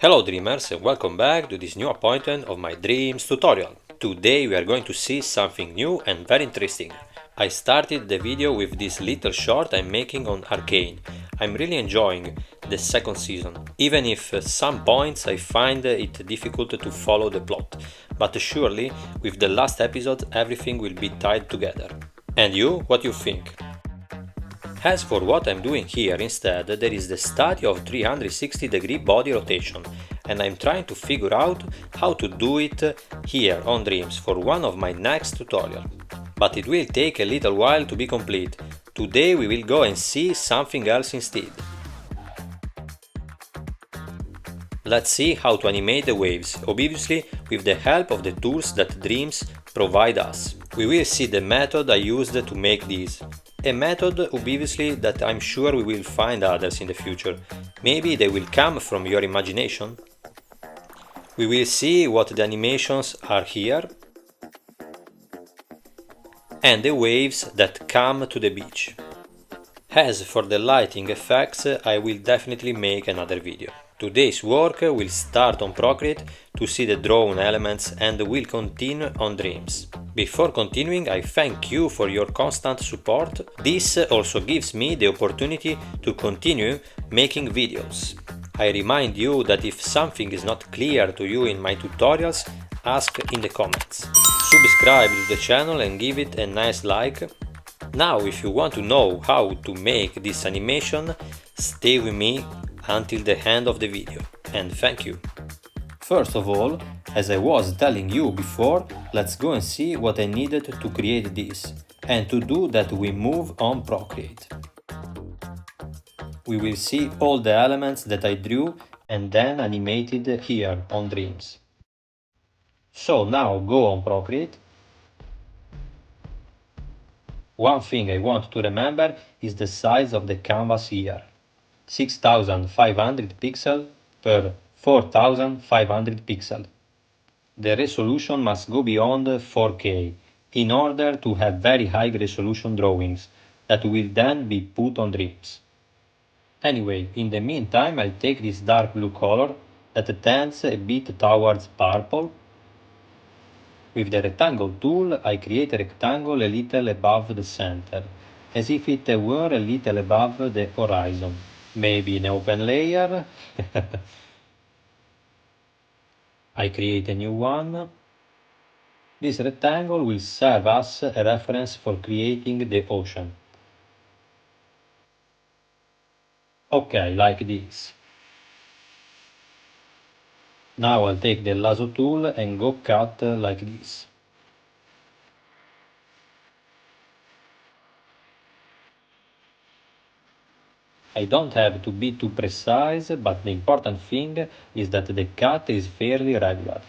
Hello dreamers and welcome back to this new appointment of my dreams tutorial. Today we are going to see something new and very interesting. I started the video with this little short I'm making on Arcane. I'm really enjoying the second season, even if at some points I find it difficult to follow the plot, but surely with the last episode everything will be tied together. And you, what you think? As for what I'm doing here instead, there is the study of 360-degree body rotation, and I'm trying to figure out how to do it here on Dreams for one of my next tutorial. But it will take a little while to be complete. Today we will go and see something else instead. Let's see how to animate the waves, obviously with the help of the tools that Dreams provide us. We will see the method I used to make these. A method obviously that I'm sure we will find others in the future. Maybe they will come from your imagination. We will see what the animations are here and the waves that come to the beach. As for the lighting effects, I will definitely make another video. Today's work will start on Procreate to see the drawn elements and will continue on Dreams. Before continuing, I thank you for your constant support. This also gives me the opportunity to continue making videos. I remind you that if something is not clear to you in my tutorials, ask in the comments. Subscribe to the channel and give it a nice like. Now, if you want to know how to make this animation, stay with me until the end of the video, and thank you! First of all, as I was telling you before, let's go and see what I needed to create this, and to do that we move on Procreate. We will see all the elements that I drew and then animated here on Dreams. So now go on Procreate. One thing I want to remember is the size of the canvas here. 6500 pixels per 4500 pixels. The resolution must go beyond 4K in order to have very high resolution drawings that will then be put on Dreams. Anyway, in the meantime I'll take this dark blue color that tends a bit towards purple. With the rectangle tool I create a rectangle a little above the center, as if it were a little above the horizon. Maybe an open layer. I create a new one. This rectangle will serve us a reference for creating the ocean. Okay, like this. Now I'll take the lasso tool and go cut like this. I don't have to be too precise, but the important thing is that the cut is fairly regular.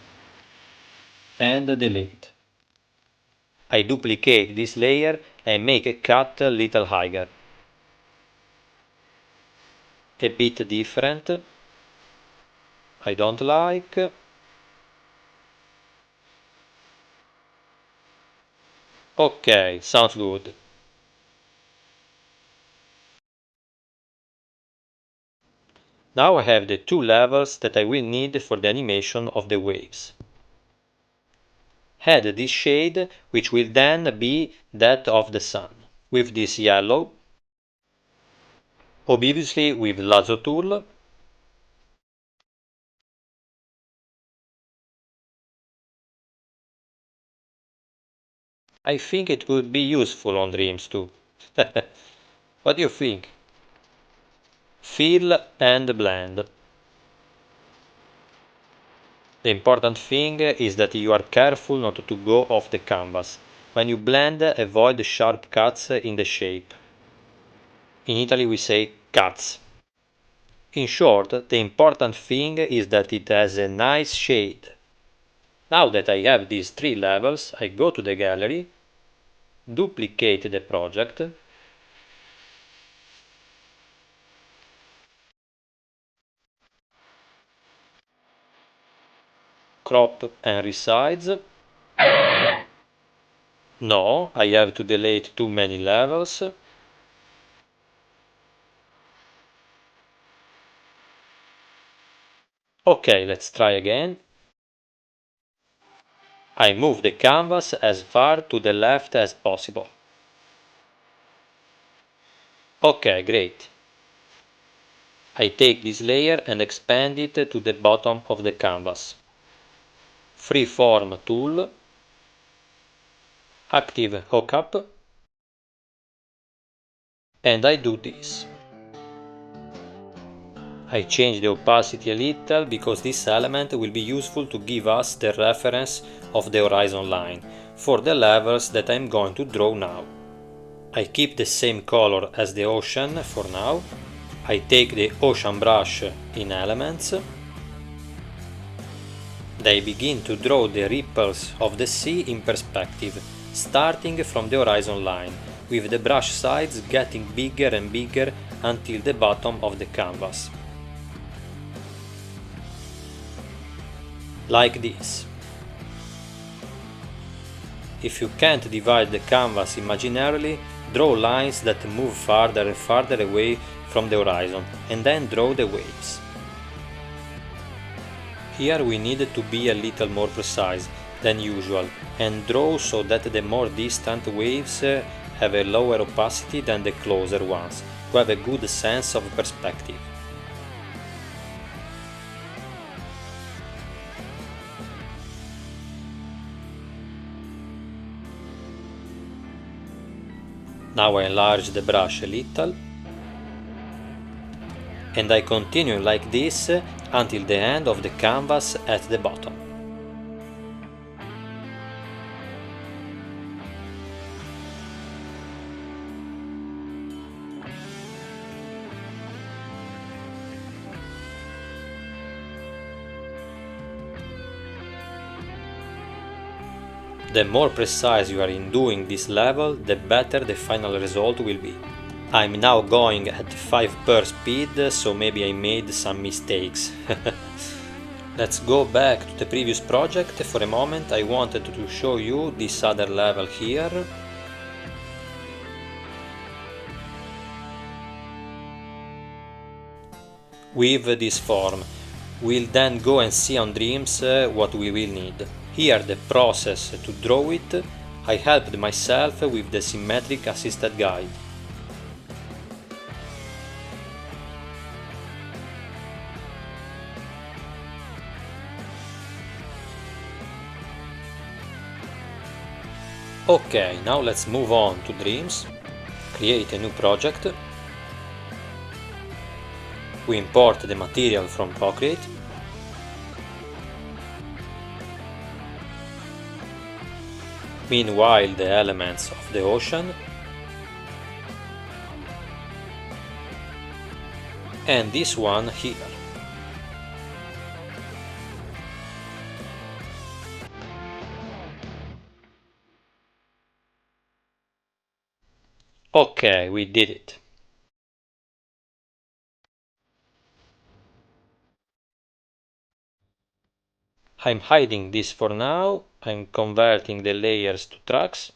And delete. I duplicate this layer and make a cut a little higher. A bit different. I don't like. Okay, sounds good. Now I have the two levels that I will need for the animation of the waves. Add this shade, which will then be that of the sun, with this yellow, obviously with lasso tool, I think it would be useful on Dreams too. What do you think? Fill and blend. The important thing is that you are careful not to go off the canvas. When you blend, avoid sharp cuts in the shape. In Italy we say cuts. In short, the important thing is that it has a nice shade. Now that I have these three levels, I go to the gallery, duplicate the project, crop and resize. No, I have to delete too many levels. Okay, let's try again. I move the canvas as far to the left as possible. Okay, great. I take this layer and expand it to the bottom of the canvas. Freeform tool, active hookup, and I do this. I change the opacity a little because this element will be useful to give us the reference of the horizon line for the levels that I'm going to draw now. I keep the same color as the ocean for now. I take the ocean brush in elements. I begin to draw the ripples of the sea in perspective, starting from the horizon line, with the brush sides getting bigger and bigger until the bottom of the canvas. Like this. If you can't divide the canvas imaginarily, draw lines that move farther and farther away from the horizon, and then draw the waves. Here we need to be a little more precise than usual and draw so that the more distant waves have a lower opacity than the closer ones, to have a good sense of perspective. Now I enlarge the brush a little, and I continue like this until the end of the canvas at the bottom. The more precise you are in doing this level, the better the final result will be. I'm now going at 5 per speed, so maybe I made some mistakes. Let's go back to the previous project for a moment. I wanted to show you this other level here. With this form. We'll then go and see on Dreams what we will need. Here the process to draw it, I helped myself with the symmetric assisted guide. Okay, now let's move on to Dreams. Create a new project. We import the material from Procreate. Meanwhile, the elements of the ocean. And this one here. Okay, we did it. I'm hiding this for now. I'm converting the layers to tracks.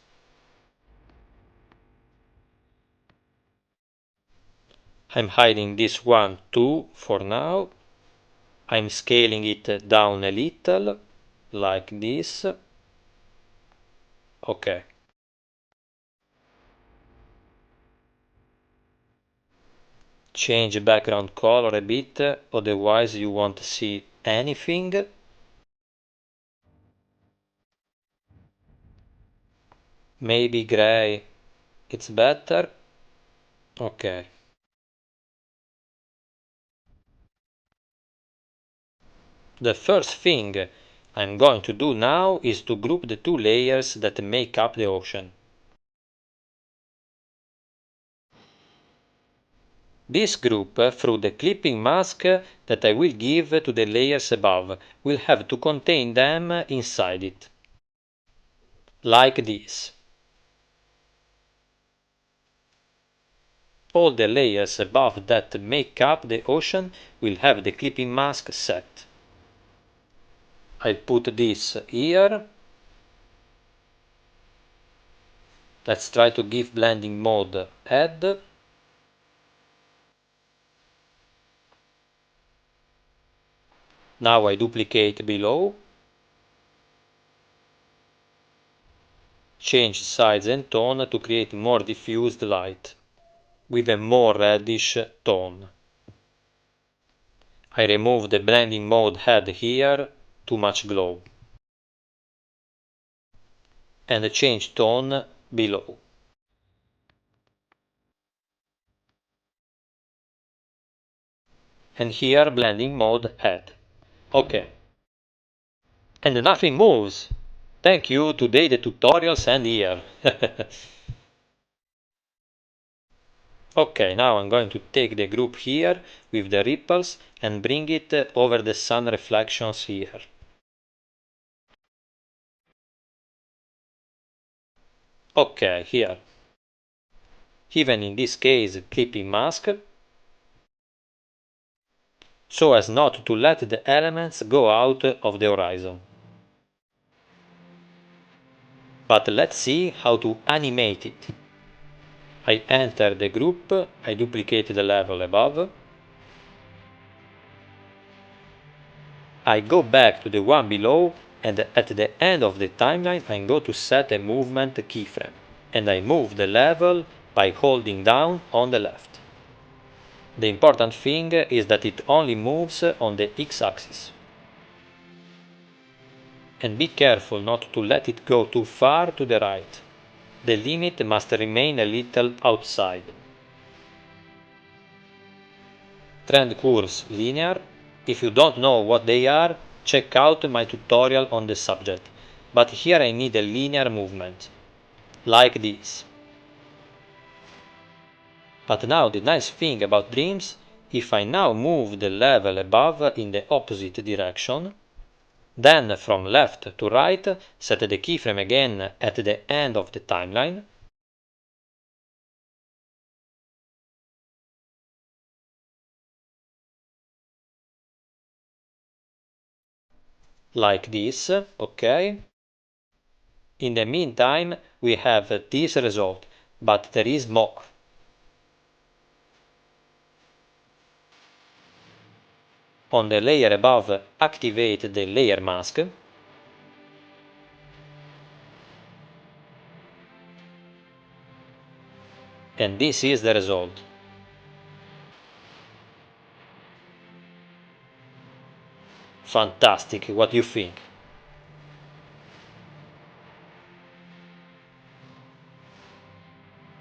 I'm hiding this one too for now. I'm scaling it down a little, like this. Okay. Change background color a bit, otherwise you won't see anything. Maybe gray, it's better. Okay. The first thing I'm going to do now is to group the two layers that make up the ocean. This group, through the clipping mask that I will give to the layers above, will have to contain them inside it. Like this. All the layers above that make up the ocean will have the clipping mask set. I'll put this here. Let's try to give blending mode add. Now I duplicate below, change size and tone to create more diffused light, with a more reddish tone. I remove the blending mode head here, too much glow. And change tone below. And here blending mode head. OK. And nothing moves. Thank you, today the tutorials end here. OK, now I'm going to take the group here with the ripples and bring it over the sun reflections here. OK, here. Even in this case, clipping mask, so as not to let the elements go out of the horizon. But let's see how to animate it. I enter the group, I duplicate the level above, I go back to the one below, and at the end of the timeline I go to set a movement keyframe, and I move the level by holding down on the left. The important thing is that it only moves on the x-axis. And be careful not to let it go too far to the right. The limit must remain a little outside. Trend curves linear. If you don't know what they are, check out my tutorial on the subject. But here I need a linear movement, like this. But now the nice thing about Dreams, if I now move the level above in the opposite direction, then from left to right set the keyframe again at the end of the timeline, like this, OK? In the meantime, we have this result, but there is more. On the layer above, activate the layer mask. And this is the result. Fantastic, what do you think?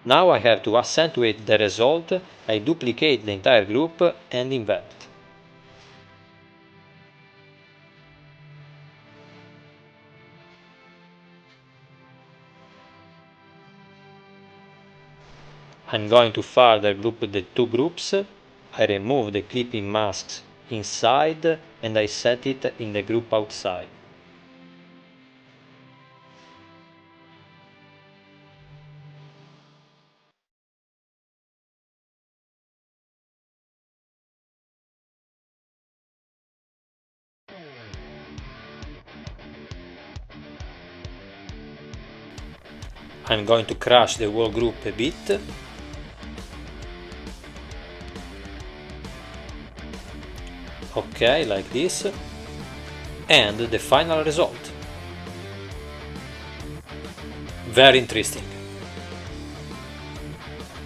Now I have to accentuate the result, I duplicate the entire group and invert. I'm going to further group the two groups. I remove the clipping masks inside and I set it in the group outside. I'm going to crush the whole group a bit. OK, like this. And the final result. Very interesting.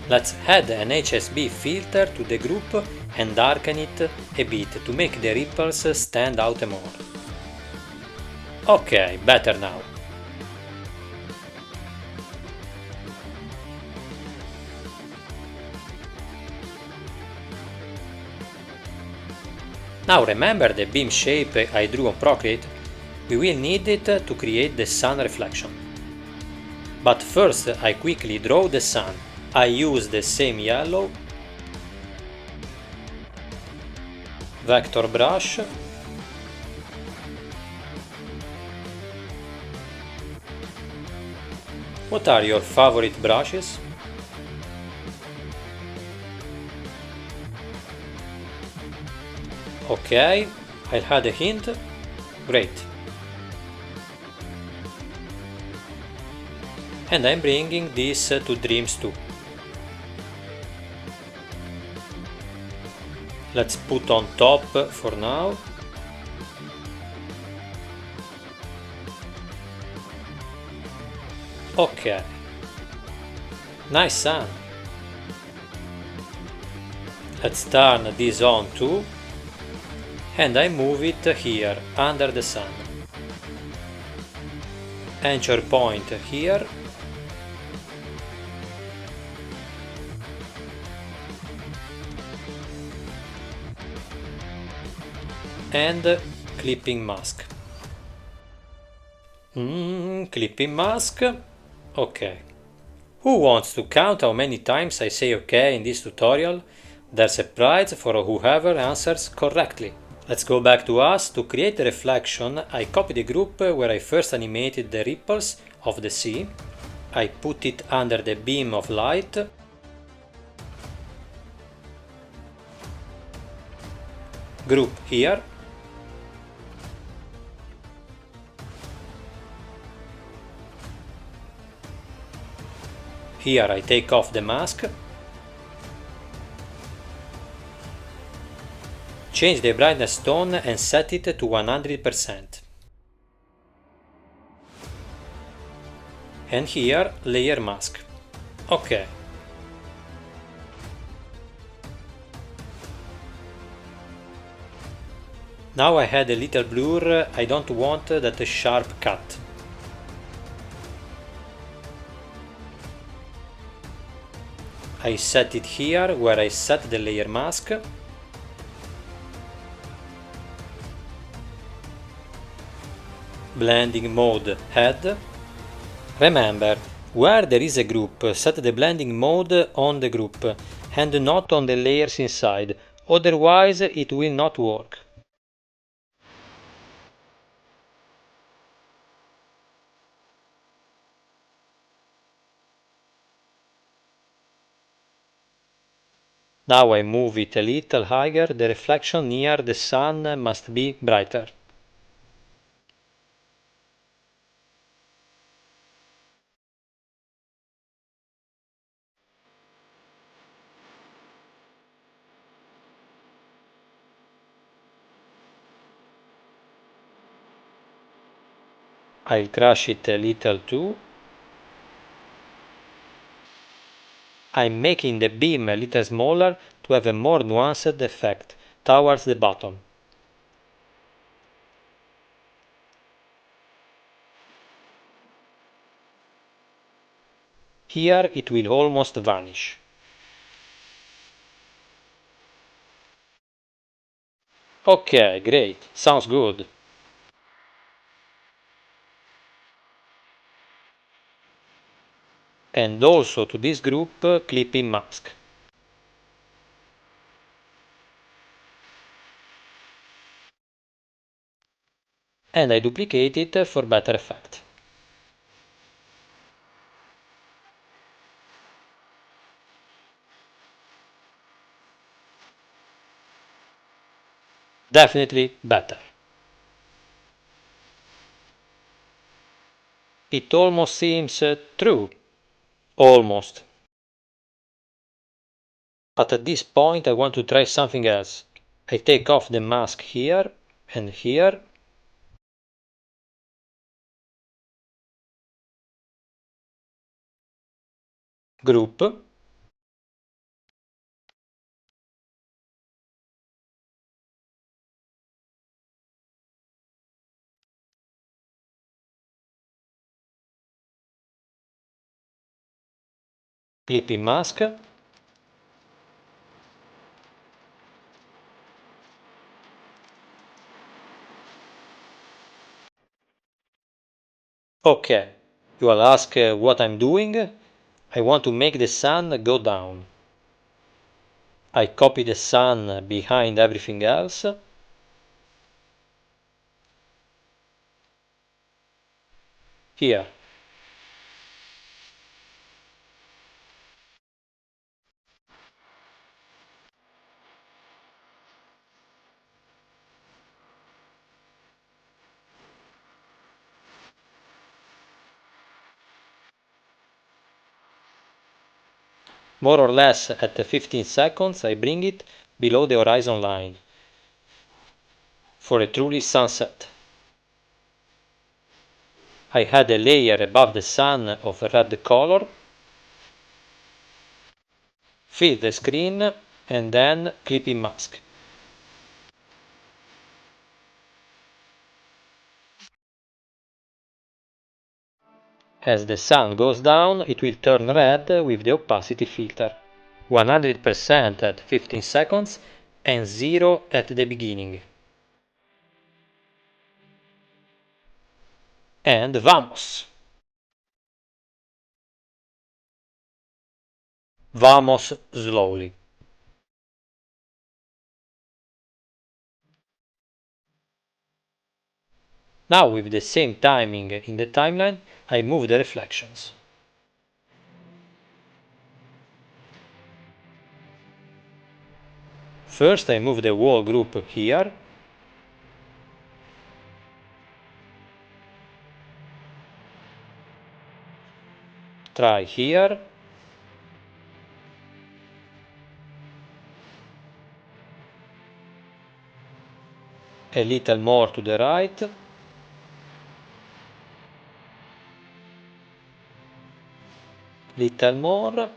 Let's add an HSB filter to the group and darken it a bit to make the ripples stand out more. OK, better now. Now remember the beam shape I drew on Procreate? We will need it to create the sun reflection. But first I quickly draw the sun. I use the same yellow, vector brush, what are your favorite brushes? OK, I'll add a hint. Great. And I'm bringing this to Dreams too. Let's put on top for now. Ok, nice sun. Let's turn this on too, and I move it here under the sun. Anchor point here. And clipping mask. Clipping mask. Ok. Who wants to count how many times I say ok in this tutorial? There's a prize for whoever answers correctly. Let's go back to us. To create the reflection, I copy the group where I first animated the ripples of the sea. I put it under the beam of light. Group here. Here I take off the mask. Change the brightness tone and set it to 100%. And here layer mask. Ok. Now I had a little blur, I don't want that sharp cut. I set it here where I set the layer mask. Blending mode head. Remember, where there is a group, set the blending mode on the group and not on the layers inside, otherwise it will not work. Now I move it a little higher, the reflection near the sun must be brighter. I'll crush it a little too. I'm making the beam a little smaller to have a more nuanced effect towards the bottom. Here it will almost vanish. Ok, great, sounds good. And also to this group clipping mask. And I duplicate it for better effect. Definitely better. It almost seems true. Almost. But at this point I want to try something else. I take off the mask here and here. Group. Clipping mask. Ok, you will ask what I'm doing? I want to make the sun go down. I copy the sun behind everything else. Here. More or less at 15 seconds I bring it below the horizon line for a truly sunset. I add a layer above the sun of red color, fill the screen, and then clipping mask. As the sun goes down, it will turn red with the opacity filter. 100% at 15 seconds and 0 at the beginning. And vamos! Vamos slowly. Now with the same timing in the timeline, I move the reflections. First I move the wall group here. Try here. A little more to the right. Little more.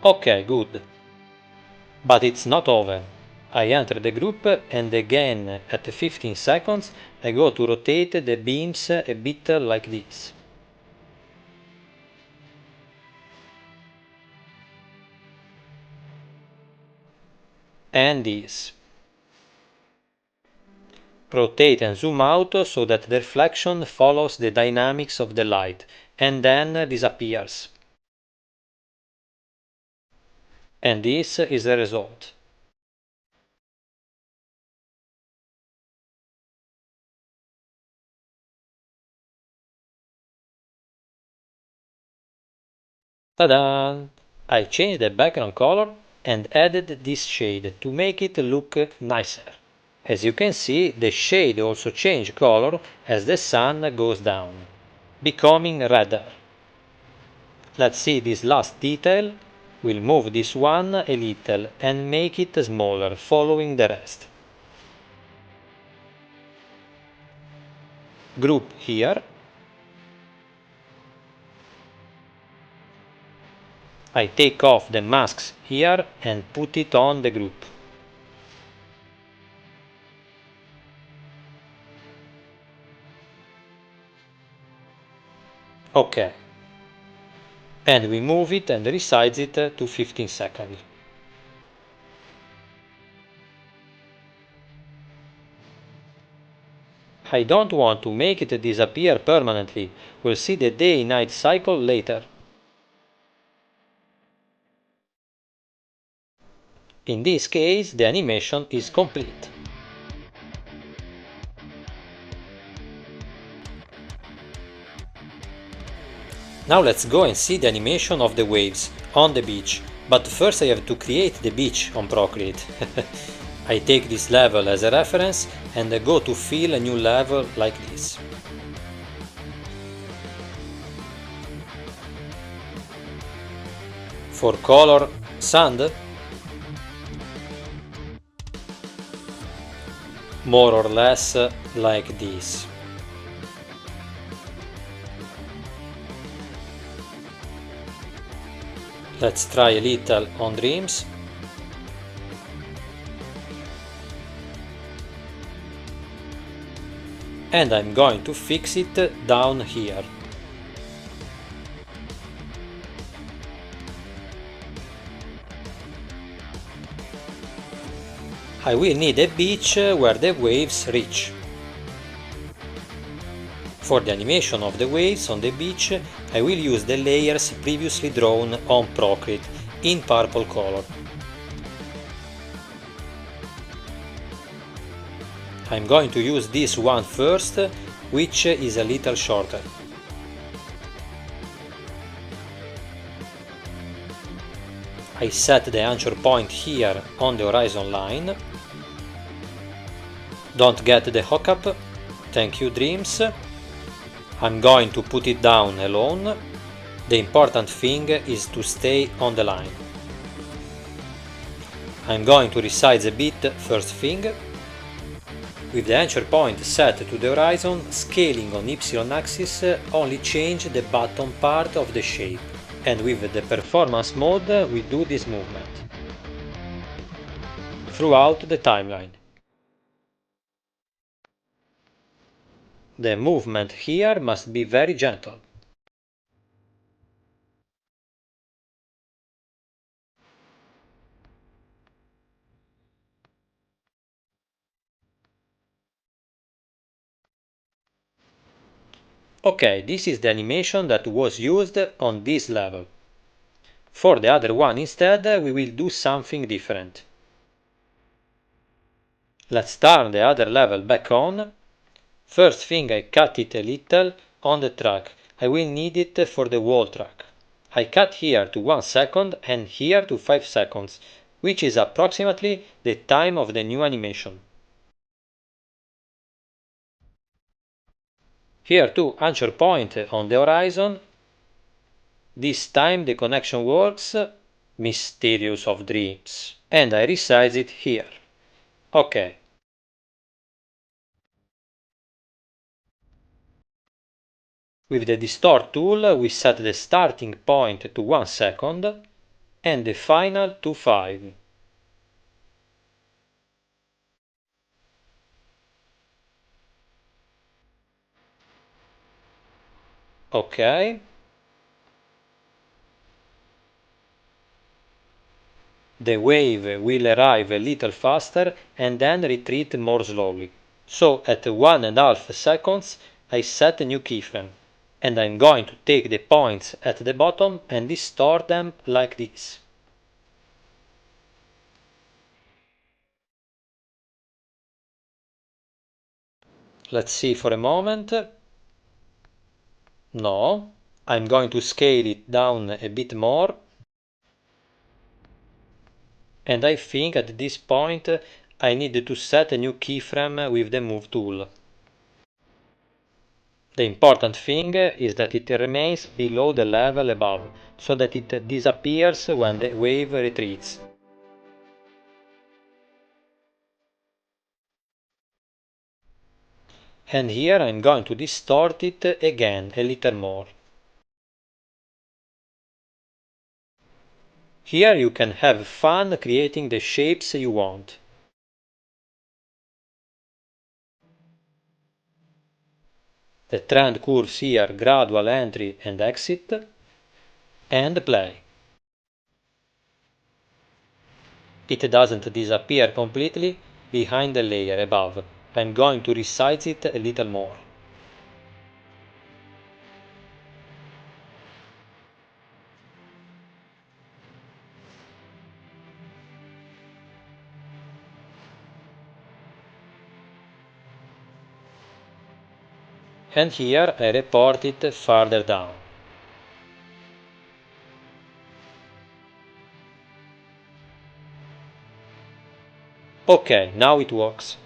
Okay, good. But it's not over. I enter the group and again at 15 seconds I go to rotate the beams a bit like this. And this. Rotate and zoom out so that the reflection follows the dynamics of the light and then disappears. And this is the result. Ta-da! I changed the background color and added this shade to make it look nicer. As you can see, the shade also changes color as the sun goes down, becoming redder. Let's see this last detail. We'll move this one a little and make it smaller, following the rest. Group here. I take off the masks here and put it on the group. OK. And we move it and resize it to 15 seconds. I don't want to make it disappear permanently. We'll see the day-night cycle later. In this case, the animation is complete. Now let's go and see the animation of the waves on the beach, but first I have to create the beach on Procreate. I take this level as a reference and go to fill a new level like this. For color, sand. More or less like this. Let's try a little on Dreams. And I'm going to fix it down here. I will need a beach where the waves reach. For the animation of the waves on the beach, I will use the layers previously drawn on Procreate in purple color. I'm going to use this one first, which is a little shorter. I set the anchor point here on the horizon line. Don't get the hookup. Thank you, Dreams. I'm going to put it down alone. The important thing is to stay on the line. I'm going to resize a bit first thing. With the anchor point set to the horizon, scaling on Y-axis only change the bottom part of the shape, and with the performance mode we do this movement throughout the timeline. The movement here must be very gentle. Okay, this is the animation that was used on this level. For the other one instead, we will do something different. Let's turn the other level back on. First thing, I cut it a little on the track. I will need it for the wall track. I cut here to 1 second and here to 5 seconds, which is approximately the time of the new animation. Here too, anchor point on the horizon. This time the connection works, mysterious of dreams, and I resize it here. OK. With the distort tool we set the starting point to 1 second and the final to 5. OK. The wave will arrive a little faster and then retreat more slowly. So at 1.5 seconds I set a new keyframe, and I'm going to take the points at the bottom and distort them like this. Let's see for a moment. No, I'm going to scale it down a bit more. And I think at this point I need to set a new keyframe with the Move tool. The important thing is that it remains below the level above, so that it disappears when the wave retreats. And here I'm going to distort it again a little more. Here you can have fun creating the shapes you want. The trend curves here gradual entry and exit, and play. It doesn't disappear completely behind the layer above. I'm going to resize it a little more. And here I report it farther down. OK, now it works.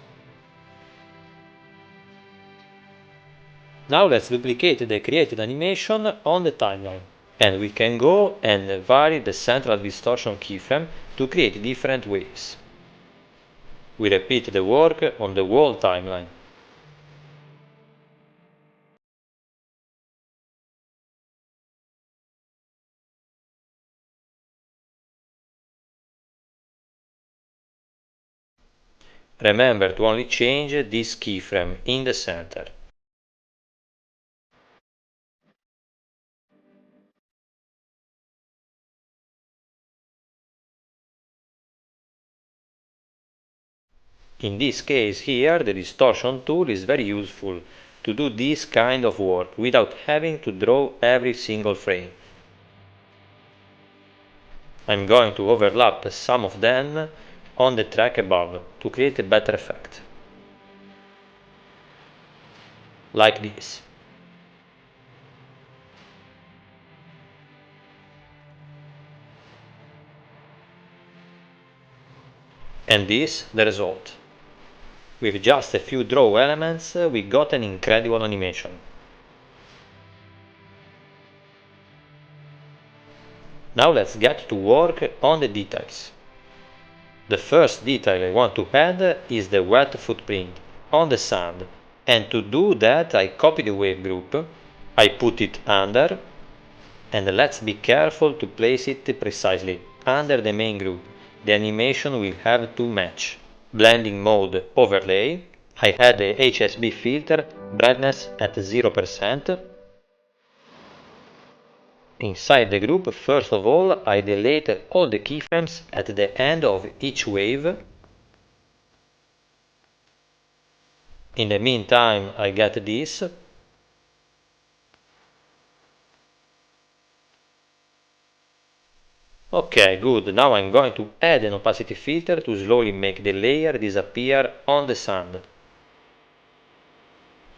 Now let's duplicate the created animation on the timeline. And we can go and vary the central distortion keyframe to create different waves. We repeat the work on the whole timeline. Remember to only change this keyframe in the center. In this case here, the distortion tool is very useful to do this kind of work without having to draw every single frame. I'm going to overlap some of them on the track above to create a better effect. Like this. And this the result. With just a few draw elements we got an incredible animation. Now let's get to work on the details. The first detail I want to add is the wet footprint. on the sand. And to do that I copy the wave group, I put it under, and let's be careful to place it precisely under the main group. The animation will have to match. Blending mode overlay, I had the HSB filter brightness at 0%. Inside the group, first of all, I delete all the keyframes at the end of each wave. In the meantime, I get this. Okay, good. Now I'm going to add an opacity filter to slowly make the layer disappear on the sand.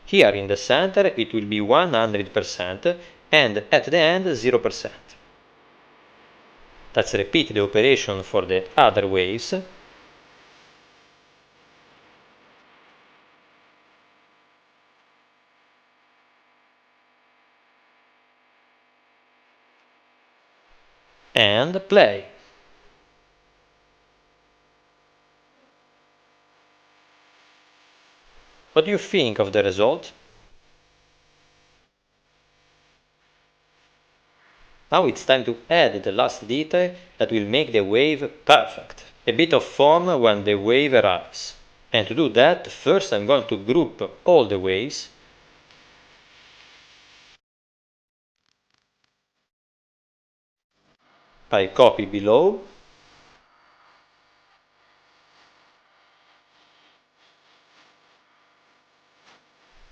Here in the center it will be 100% and at the end 0%. Let's repeat the operation for the other waves. And play. What do you think of the result? Now it's time to add the last detail that will make the wave perfect. A bit of foam when the wave arrives. And to do that, first I'm going to group all the waves. I copy below.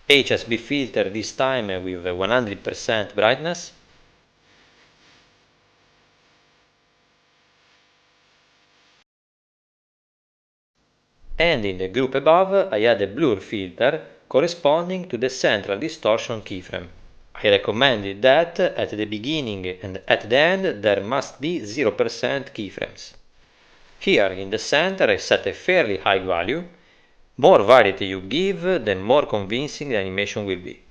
HSB filter this time with 100% brightness. And in the group above I add a blur filter corresponding to the central distortion keyframe. I recommended that at the beginning and at the end there must be 0% keyframes. Here in the center I set a fairly high value. More variety you give, the more convincing the animation will be.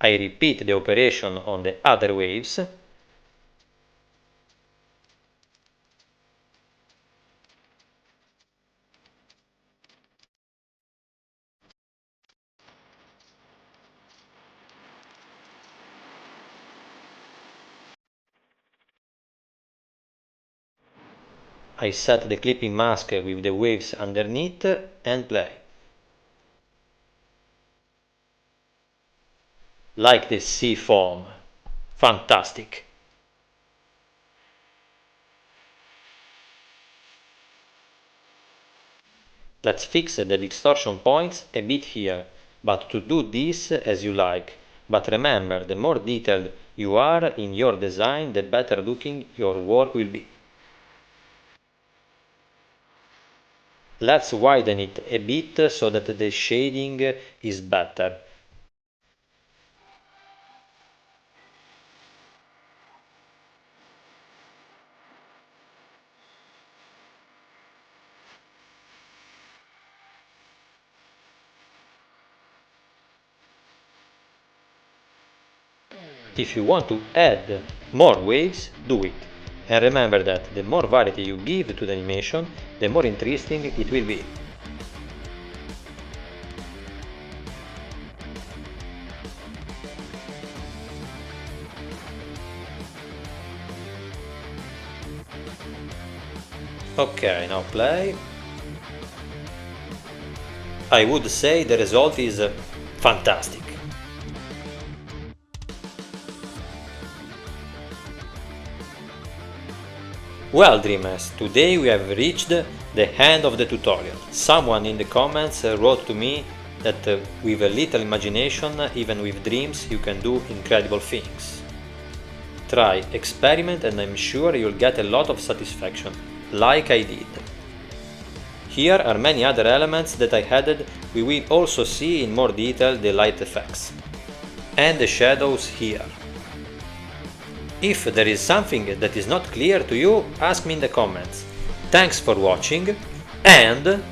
I repeat the operation on the other waves. I set the clipping mask with the waves underneath and play. Like the sea foam. Fantastic! Let's fix the distortion points a bit here, but to do this as you like. But remember, the more detailed you are in your design, the better looking your work will be. Let's widen it a bit so that the shading is better. If you want to add more waves, do it. And remember that the more variety you give to the animation, the more interesting it will be. Okay, now play. I would say the result is fantastic. Well dreamers, today we have reached the end of the tutorial. Someone in the comments wrote to me that with a little imagination, even with dreams, you can do incredible things. Try, experiment, and I'm sure you'll get a lot of satisfaction, like I did. Here are many other elements that I added. We will also see in more detail the light effects and the shadows here. If there is something that is not clear to you, ask me in the comments. Thanks for watching and